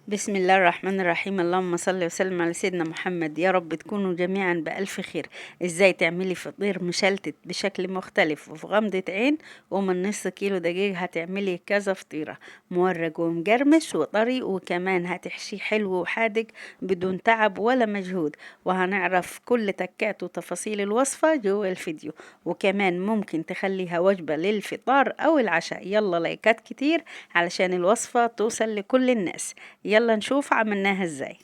بسم الله الرحمن الرحيم. اللهم صل وسلم على سيدنا محمد. يا رب تكونوا جميعا بألف خير. ازاي تعملي فطير مشلتت بشكل مختلف وفي غمضة عين، ومن نص كيلو دقيق هتعملي كذا فطيرة، مورج ومجرمش وطري، وكمان هتحشي حلو وحادق بدون تعب ولا مجهود. وهنعرف كل تكات وتفاصيل الوصفة جوه الفيديو، وكمان ممكن تخليها وجبة للفطار أو العشاء. يلا لايكات كتير علشان الوصفة توصل لكل الناس. يلا نشوف عملناها ازاي.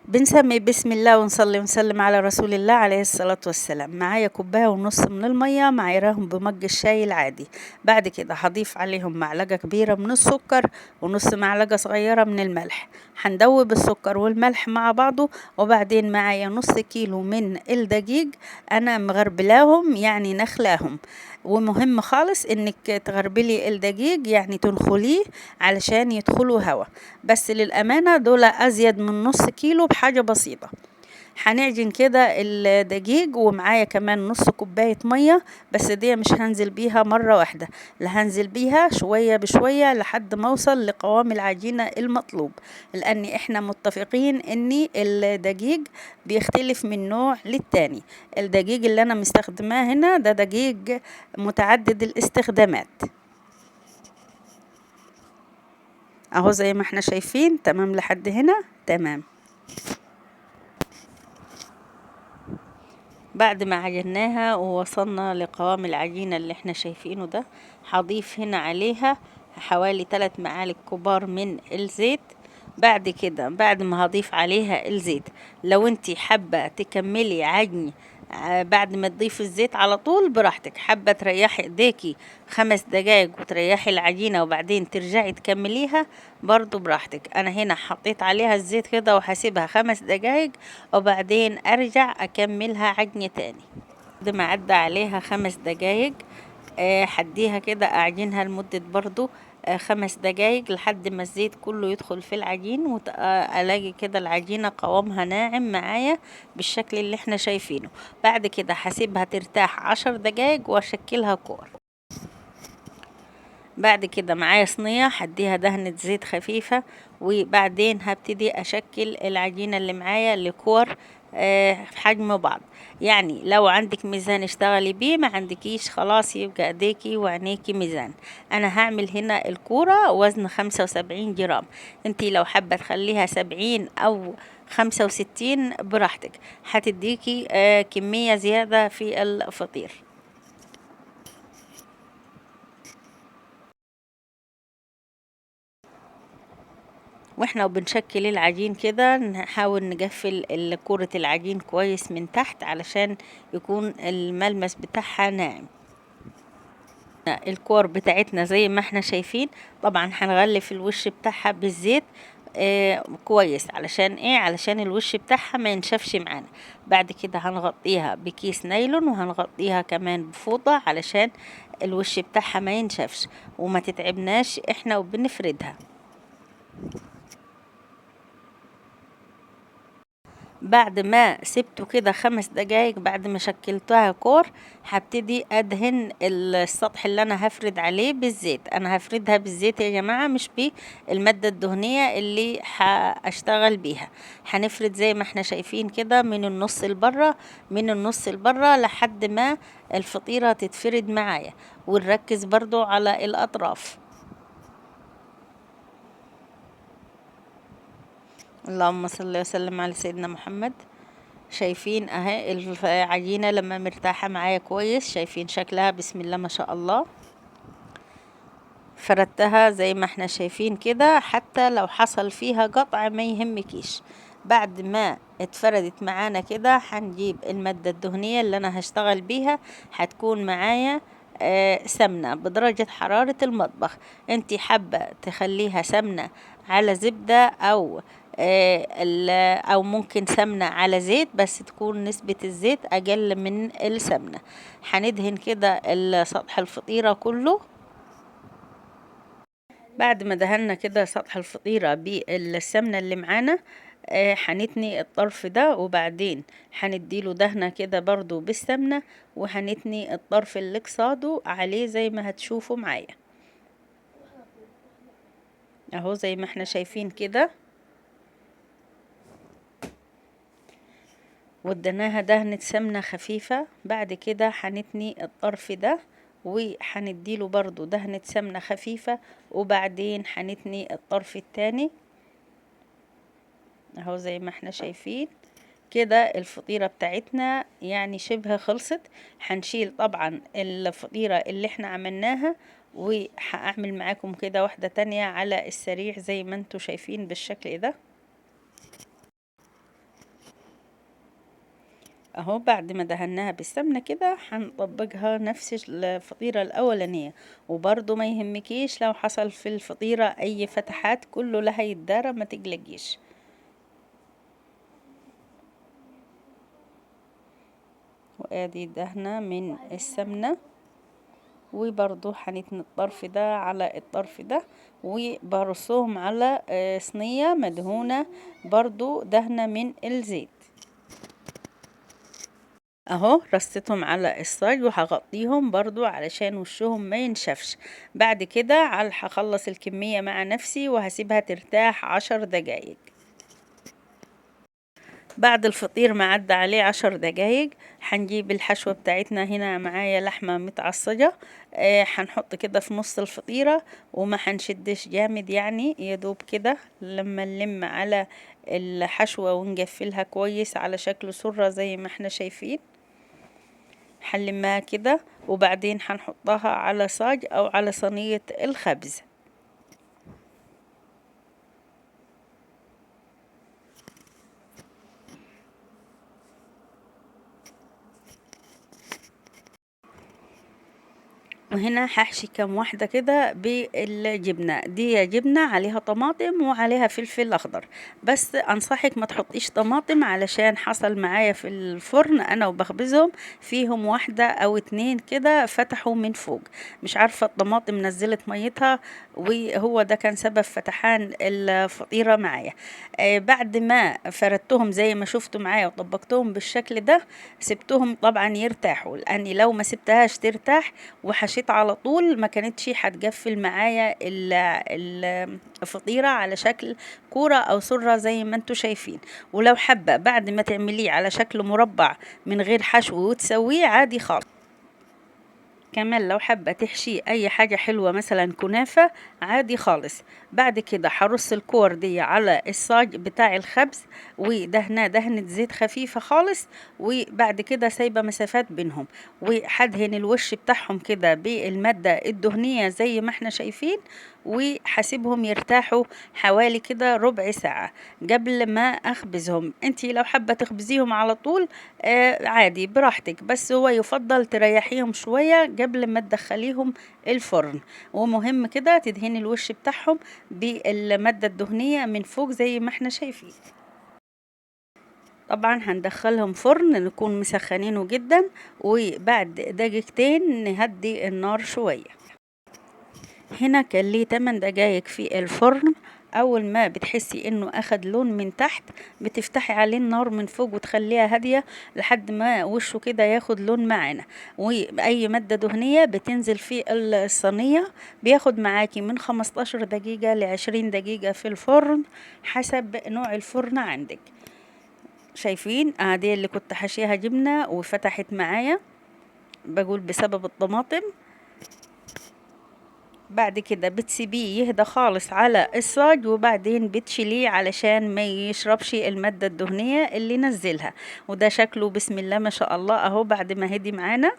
بنسمي بسم الله ونصلي ونسلم على رسول الله عليه الصلاة والسلام. معايا كوباية ونص من المية معايراهم بمج الشاي العادي. بعد كده هضيف عليهم معلقة كبيرة من السكر ونص معلقة صغيرة من الملح. هندوب السكر والملح مع بعضه، وبعدين معايا نص كيلو من الدقيق انا مغربلاهم يعني نخلاهم. ومهم خالص انك تغربلي الدقيق يعني تنخليه علشان يدخلوا هوا، بس للأمانة دول أزيد من نص كيلو بحاجة بسيطة. هنعجن كده الدقيق، ومعايا كمان نص كوباية مية، بس دي مش هنزل بيها مرة واحدة، لا هنزل بيها شوية بشوية لحد ما اوصل لقوام العجينة المطلوب، لأن احنا متفقين ان الدقيق بيختلف من نوع للتاني. الدقيق اللي انا مستخدماه هنا ده دقيق متعدد الاستخدامات اهو زي ما احنا شايفين. تمام لحد هنا تمام. بعد ما عجناها ووصلنا لقوام العجينة اللي احنا شايفينه ده، هضيف هنا عليها حوالي 3 معالق كبار من الزيت. بعد كده بعد ما هضيف عليها الزيت، لو انتي حابة تكملي عجن بعد ما تضيف الزيت على طول براحتك، حابة تريحي ايديكي 5 دقايق وتريحي العجينة وبعدين ترجعي تكمليها برضو براحتك. انا هنا حطيت عليها الزيت كده وهسيبها 5 دقايق وبعدين ارجع اكملها عجن تاني. بعد ما عدى عليها 5 دقايق حديها كده اعجنها لمدة برضو 5 دقايق لحد ما الزيت كله يدخل في العجين، والاقي كده العجينة قوامها ناعم معايا بالشكل اللي احنا شايفينه. بعد كده هسيبها ترتاح 10 دقايق واشكلها كور. بعد كده معايا صينية هديها دهنة زيت خفيفة، وبعدين هبتدي أشكل العجينة اللي معايا لكور في حجم بعض. يعني لو عندك ميزان اشتغلي بيه، ما عندكيش خلاص يبقى ايديكي وعينيكي ميزان. انا هعمل هنا الكورة وزن 75 جرام، انتي لو حابة تخليها 70 او 65 براحتك، هتديكي كمية زيادة في الفطير. واحنا وبنشكل العجين كده نحاول نقفل كرة العجين كويس من تحت علشان يكون الملمس بتاعها ناعم. الكور بتاعتنا زي ما احنا شايفين، طبعا هنغلف الوش بتاعها بالزيت كويس. علشان ايه؟ علشان الوش بتاعها ما ينشفش معانا. بعد كده هنغطيها بكيس نايلون، وهنغطيها كمان بفوطة علشان الوش بتاعها ما ينشفش وما تتعبناش احنا وبنفردها. بعد ما سبته كده 5 دقايق بعد ما شكلتها كور، هبتدي ادهن السطح اللي انا هفرد عليه بالزيت. انا هفردها بالزيت يا جماعة، مش بالمادة الدهنية اللي هشتغل بيها. هنفرد زي ما احنا شايفين كده من النص لبره، من النص لبره لحد ما الفطيرة تتفرد معايا، ونركز برضو على الاطراف. اللهم صل وسلم على سيدنا محمد. شايفين اهي العجينة لما مرتاحة معايا كويس، شايفين شكلها بسم الله ما شاء الله. فردتها زي ما احنا شايفين كده، حتى لو حصل فيها قطع ما يهمكيش. بعد ما اتفردت معانا كده هنجيب المادة الدهنية اللي انا هشتغل بيها. هتكون معايا سمنة بدرجة حرارة المطبخ. انتي حابة تخليها سمنة على زبدة او ممكن سمنة على زيت، بس تكون نسبة الزيت اقل من السمنة. هندهن كده سطح الفطيرة كله. بعد ما دهنا كده سطح الفطيرة بالسمنة اللي معانا، هنتني الطرف ده، وبعدين هنديله دهنة كده برضو بالسمنة، وهنتني الطرف اللي قصاده عليه زي ما هتشوفوا معايا. اهو زي ما احنا شايفين كده، واديناها دهنة سمنة خفيفة. بعد كده هنتني الطرف ده وهنديله برضو دهنة سمنة خفيفة، وبعدين هنتني الطرف التاني اهو زي ما احنا شايفين كده. الفطيرة بتاعتنا يعني شبه خلصت. هنشيل طبعا الفطيرة اللي احنا عملناها، وهعمل معاكم كده واحدة تانية على السريع زي ما انتوا شايفين بالشكل ده اهو. بعد ما دهناها بالسمنة كده هنطبقها نفس الفطيرة الاولانية. وبرضو ما يهمكيش لو حصل في الفطيرة اي فتحات، كله لها يتدارى، ما تقلقيش. وادي دهنة من السمنة، وبرضو هنتني الطرف ده على الطرف ده، وبرصهم على صينية مدهونة برضو دهنة من الزيت اهو. رصيتهم على الصاج وهغطيهم برضو علشان وشهم ما ينشفش. بعد كده هخلص الكمية مع نفسي وهسيبها ترتاح 10 دقايق. بعد الفطير ما عدى عليه 10 دقايق، هنجيب الحشوة بتاعتنا. هنا معايا لحمة متعصجة، هنحط كده في نص الفطيرة، وما هنشدش جامد، يعني يدوب كده لما نلم على الحشوة ونقفلها كويس على شكل سرة زي ما احنا شايفين. هنلمها كده وبعدين هنحطها على صاج او على صينية الخبز. وهنا هحشي كام واحدة كده بالجبنة دي، جبنة عليها طماطم وعليها فلفل أخضر. بس أنصحك ما تحطيش طماطم، علشان حصل معايا في الفرن أنا وبخبزهم فيهم واحدة أو اتنين كده فتحوا من فوق، مش عارفة الطماطم نزلت ميتها، وهو ده كان سبب فتحان الفطيرة معايا. بعد ما فردتهم زي ما شفتوا معايا وطبقتهم بالشكل ده، سبتهم طبعا يرتاحوا، لأني لو ما سبتهاش ترتاح وحشيت على طول ما كانتش هتقفل معايا الفطيرة على شكل كورة او سرة زي ما انتوا شايفين. ولو حابة بعد ما تعمليه على شكل مربع من غير حشو وتسويه عادي خالص. كمان لو حابة تحشي اي حاجة حلوة مثلا كنافة عادي خالص. بعد كده هرص الكور دي على الصاج بتاع الخبز، ودهناه دهنة زيت خفيفة خالص، وبعد كده سايبة مسافات بينهم، وهدهن الوش بتاعهم كده بالمادة الدهنية زي ما احنا شايفين، وحسيبهم يرتاحوا حوالي كده ربع ساعة قبل ما اخبزهم. انتي لو حابة تخبزيهم على طول عادي براحتك، بس هو يفضل تريحيهم شوية قبل ما تدخليهم الفرن. ومهم كده تدهني الوش بتاعهم بالمادة الدهنية من فوق زي ما احنا شايفين. طبعا هندخلهم فرن نكون مسخنينه جدا، وبعد دقيقتين نهدي النار شوية. هنا كان ليه 8 دقايق في الفرن. اول ما بتحسي انه اخد لون من تحت، بتفتحي عليه النار من فوق وتخليها هادية لحد ما وشه كده ياخد لون معانا. واي مادة دهنية بتنزل في الصينية بياخد معاكي من 15 دقيقة ل20 دقيقة في الفرن، حسب نوع الفرن عندك. شايفين دي اللي كنت حشيها جبنة وفتحت معايا، بقول بسبب الطماطم. بعد كده بتسيبيه يهدى خالص على الصاج، وبعدين بتشيليه علشان ما يشربش المادة الدهنية اللي نزلها. وده شكله بسم الله ما شاء الله اهو بعد ما هدي معانا.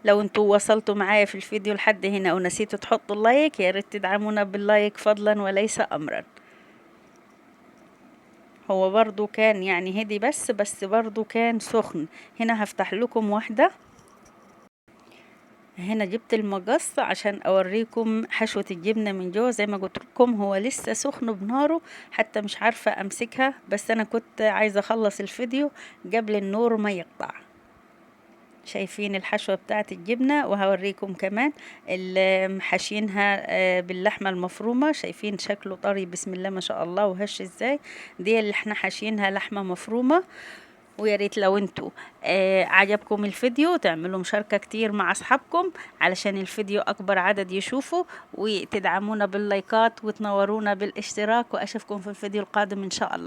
لو انتوا وصلتوا معايا في الفيديو لحد هنا ونسيتوا تحطوا اللايك، يا ريت تدعمونا باللايك فضلا وليس امرا. هو برضو كان يعني هدي بس برضو كان سخن. هنا هفتح لكم واحدة. هنا جبت المقص عشان اوريكم حشوة الجبنة من جوه. زي ما قلت لكم هو لسه سخن بناره، حتى مش عارفة امسكها، بس انا كنت عايزة اخلص الفيديو قبل النور ما يقطع. شايفين الحشوة بتاعت الجبنة، وهوريكم كمان اللي حاشينها باللحمة المفرومة. شايفين شكله طري بسم الله ما شاء الله وهش ازاي. دي اللي احنا حاشينها لحمة مفرومة، ويا ريت لو انتوا عجبكم الفيديو تعملوا مشاركة كتير مع اصحابكم علشان الفيديو اكبر عدد يشوفوا، وتدعمونا باللايكات وتنورونا بالاشتراك، واشوفكم في الفيديو القادم ان شاء الله.